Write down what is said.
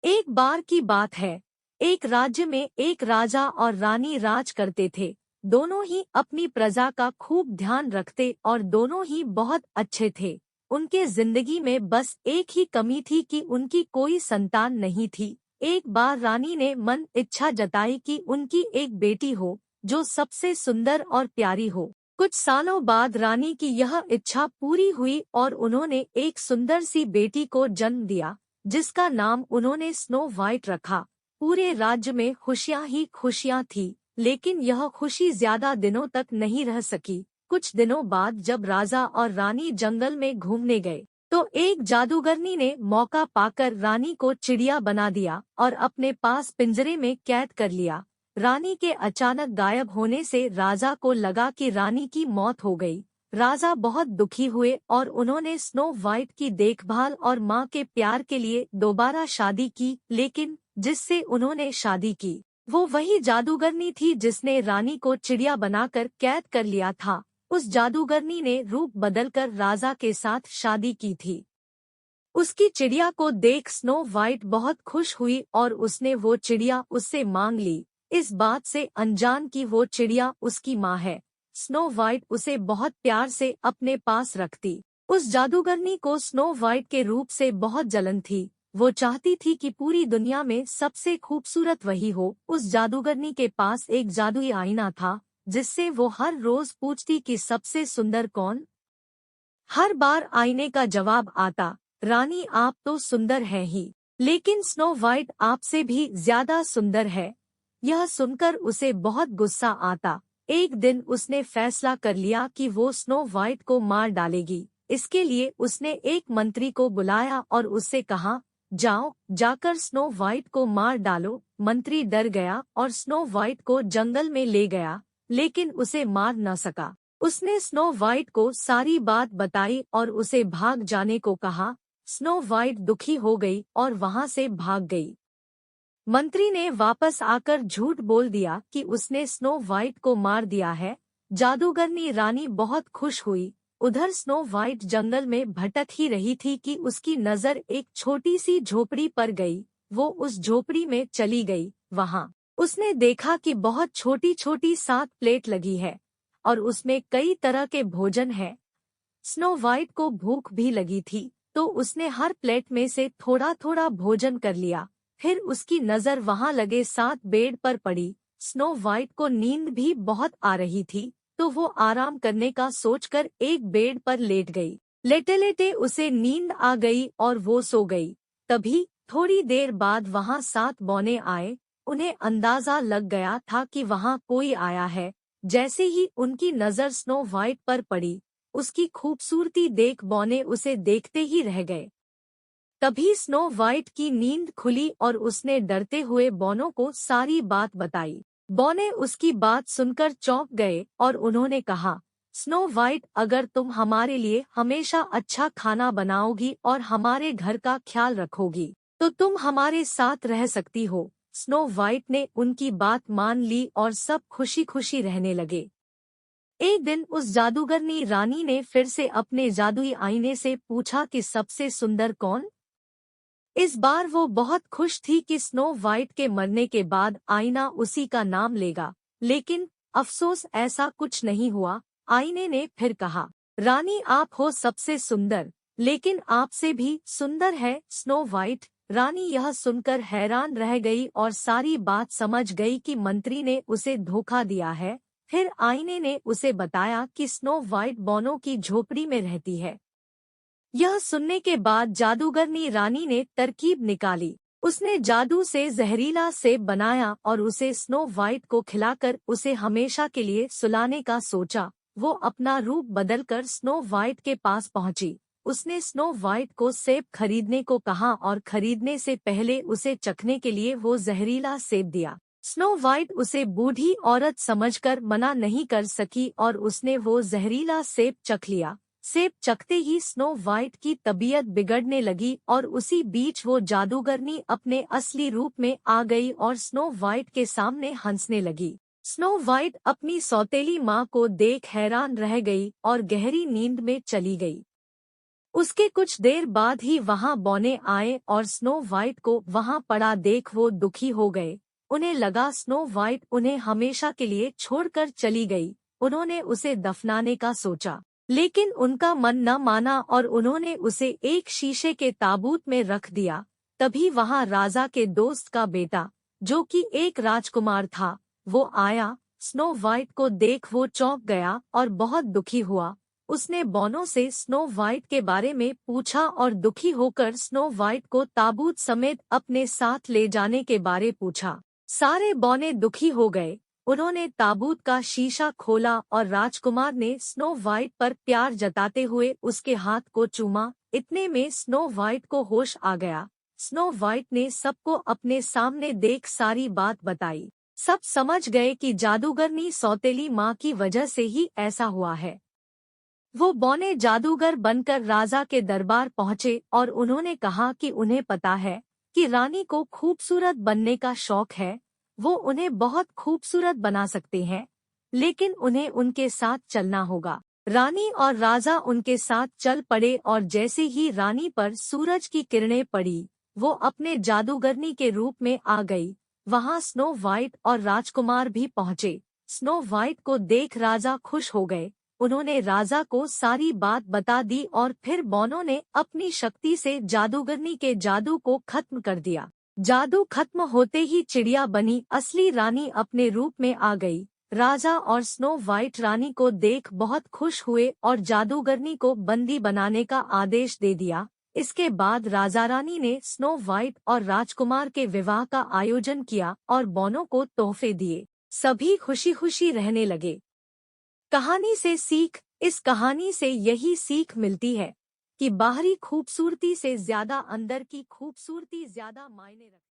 एक बार की बात है। एक राज्य में एक राजा और रानी राज करते थे। दोनों ही अपनी प्रजा का खूब ध्यान रखते और दोनों ही बहुत अच्छे थे। उनके जिंदगी में बस एक ही कमी थी कि उनकी कोई संतान नहीं थी। एक बार रानी ने मन इच्छा जताई कि उनकी एक बेटी हो जो सबसे सुंदर और प्यारी हो। कुछ सालों बाद रानी की यह इच्छा पूरी हुई और उन्होंने एक सुंदर सी बेटी को जन्म दिया जिसका नाम उन्होंने स्नो वाइट रखा। पूरे राज्य में खुशियां ही खुशियां थी, लेकिन यह खुशी ज्यादा दिनों तक नहीं रह सकी। कुछ दिनों बाद जब राजा और रानी जंगल में घूमने गए तो एक जादूगरनी ने मौका पाकर रानी को चिड़िया बना दिया और अपने पास पिंजरे में कैद कर लिया। रानी के अचानक गायब होने से राजा को लगा कि रानी की मौत हो गई। राजा बहुत दुखी हुए और उन्होंने स्नो वाइट की देखभाल और माँ के प्यार के लिए दोबारा शादी की, लेकिन जिससे उन्होंने शादी की वो वही जादूगरनी थी जिसने रानी को चिड़िया बनाकर कैद कर लिया था। उस जादूगरनी ने रूप बदलकर राजा के साथ शादी की थी। उसकी चिड़िया को देख स्नो वाइट बहुत खुश हुई और उसने वो चिड़िया उससे मांग ली, इस बात से अनजान कि वो चिड़िया उसकी माँ है। स्नो वाइट उसे बहुत प्यार से अपने पास रखती। उस जादूगरनी को स्नो वाइट के रूप से बहुत जलन थी। वो चाहती थी कि पूरी दुनिया में सबसे खूबसूरत वही हो। उस जादूगरनी के पास एक जादुई आईना था जिससे वो हर रोज पूछती कि सबसे सुंदर कौन। हर बार आईने का जवाब आता, रानी आप तो सुंदर है ही, लेकिन स्नो वाइट आपसे भी ज्यादा सुंदर है। यह सुनकर उसे बहुत गुस्सा आता। एक दिन उसने फैसला कर लिया कि वो स्नो वाइट को मार डालेगी। इसके लिए उसने एक मंत्री को बुलाया और उससे कहा, जाओ जाकर स्नो वाइट को मार डालो। मंत्री डर गया और स्नो वाइट को जंगल में ले गया, लेकिन उसे मार न सका। उसने स्नो वाइट को सारी बात बताई और उसे भाग जाने को कहा। स्नो वाइट दुखी हो गई और वहां से भाग गई। मंत्री ने वापस आकर झूठ बोल दिया कि उसने स्नो वाइट को मार दिया है। जादूगरनी रानी बहुत खुश हुई। उधर स्नो वाइट जंगल में भटक ही रही थी कि उसकी नजर एक छोटी सी झोपड़ी पर गई। वो उस झोपड़ी में चली गई। वहां उसने देखा कि बहुत छोटी छोटी 7 प्लेट लगी है और उसमें कई तरह के भोजन है। स्नो वाइट को भूख भी लगी थी, तो उसने हर प्लेट में से थोड़ा थोड़ा भोजन कर लिया। फिर उसकी नजर वहां लगे 7 बेड पर पड़ी। स्नो वाइट को नींद भी बहुत आ रही थी, तो वो आराम करने का सोचकर एक बेड पर लेट गई। लेटे लेटे उसे नींद आ गई और वो सो गई। तभी थोड़ी देर बाद वहां 7 बौने आए। उन्हें अंदाजा लग गया था कि वहां कोई आया है। जैसे ही उनकी नजर स्नो वाइट पर पड़ी, उसकी खूबसूरती देख बौने उसे देखते ही रह गए। तभी स्नो वाइट की नींद खुली और उसने डरते हुए बौनों को सारी बात बताई। बौने उसकी बात सुनकर चौंक गए और उन्होंने कहा, स्नो वाइट अगर तुम हमारे लिए हमेशा अच्छा खाना बनाओगी और हमारे घर का ख्याल रखोगी तो तुम हमारे साथ रह सकती हो। स्नो वाइट ने उनकी बात मान ली और सब खुशी खुशी रहने लगे। एक दिन उस जादूगरनी रानी ने फिर से अपने जादुई आईने से पूछा कि सबसे सुंदर कौन। इस बार वो बहुत खुश थी कि स्नो वाइट के मरने के बाद आईना उसी का नाम लेगा, लेकिन अफसोस ऐसा कुछ नहीं हुआ। आईने ने फिर कहा, रानी आप हो सबसे सुंदर, लेकिन आपसे भी सुंदर है स्नो वाइट। रानी यह सुनकर हैरान रह गई और सारी बात समझ गई कि मंत्री ने उसे धोखा दिया है। फिर आईने ने उसे बताया कि स्नो वाइट बौनों की झोपड़ी में रहती है। यह सुनने के बाद जादूगरनी रानी ने तरकीब निकाली। उसने जादू से जहरीला सेब बनाया और उसे स्नो वाइट को खिलाकर उसे हमेशा के लिए सुलाने का सोचा। वो अपना रूप बदलकर स्नो वाइट के पास पहुंची। उसने स्नो वाइट को सेब खरीदने को कहा और खरीदने से पहले उसे चखने के लिए वो जहरीला सेब दिया। स्नो वाइट उसे बूढ़ी औरत समझकर मना नहीं कर सकी और उसने वो जहरीला सेब चख लिया। सेब चखते ही स्नो वाइट की तबीयत बिगड़ने लगी और उसी बीच वो जादूगरनी अपने असली रूप में आ गई और स्नो वाइट के सामने हंसने लगी। स्नो वाइट अपनी सौतेली माँ को देख हैरान रह गई और गहरी नींद में चली गई। उसके कुछ देर बाद ही वहां बौने आए और स्नो वाइट को वहां पड़ा देख वो दुखी हो गए। उन्हें लगा स्नो वाइट उन्हें हमेशा के लिए छोड़कर चली गई। उन्होंने उसे दफनाने का सोचा, लेकिन उनका मन न माना और उन्होंने उसे एक शीशे के ताबूत में रख दिया। तभी वहां राजा के दोस्त का बेटा, जो कि एक राजकुमार था, वो आया। स्नो वाइट को देख वो चौंक गया और बहुत दुखी हुआ। उसने बौनों से स्नो वाइट के बारे में पूछा और दुखी होकर स्नो वाइट को ताबूत समेत अपने साथ ले जाने के बारे पूछा। सारे बौने दुखी हो गए। उन्होंने ताबूत का शीशा खोला और राजकुमार ने स्नो वाइट पर प्यार जताते हुए उसके हाथ को चूमा। इतने में स्नो वाइट को होश आ गया। स्नो वाइट ने सबको अपने सामने देख सारी बात बताई। सब समझ गए कि जादूगरनी सौतेली माँ की वजह से ही ऐसा हुआ है। वो बौने जादूगर बनकर राजा के दरबार पहुँचे और उन्होंने कहा कि उन्हें पता है कि रानी को खूबसूरत बनने का शौक है। वो उन्हें बहुत खूबसूरत बना सकते हैं, लेकिन उन्हें उनके साथ चलना होगा। रानी और राजा उनके साथ चल पड़े और जैसे ही रानी पर सूरज की किरणें पड़ी, वो अपने जादूगरनी के रूप में आ गई। वहाँ स्नो वाइट और राजकुमार भी पहुँचे। स्नो वाइट को देख राजा खुश हो गए। उन्होंने राजा को सारी बात बता दी और फिर बौनों ने अपनी शक्ति से जादूगरनी के जादू को खत्म कर दिया। जादू खत्म होते ही चिड़िया बनी असली रानी अपने रूप में आ गई। राजा और स्नो वाइट रानी को देख बहुत खुश हुए और जादूगरनी को बंदी बनाने का आदेश दे दिया। इसके बाद राजा रानी ने स्नो वाइट और राजकुमार के विवाह का आयोजन किया और बौनों को तोहफे दिए। सभी खुशी खुशी रहने लगे। कहानी से सीख। इस कहानी से यही सीख मिलती है कि बाहरी खूबसूरती से ज्यादा अंदर की खूबसूरती ज्यादा मायने रखती है।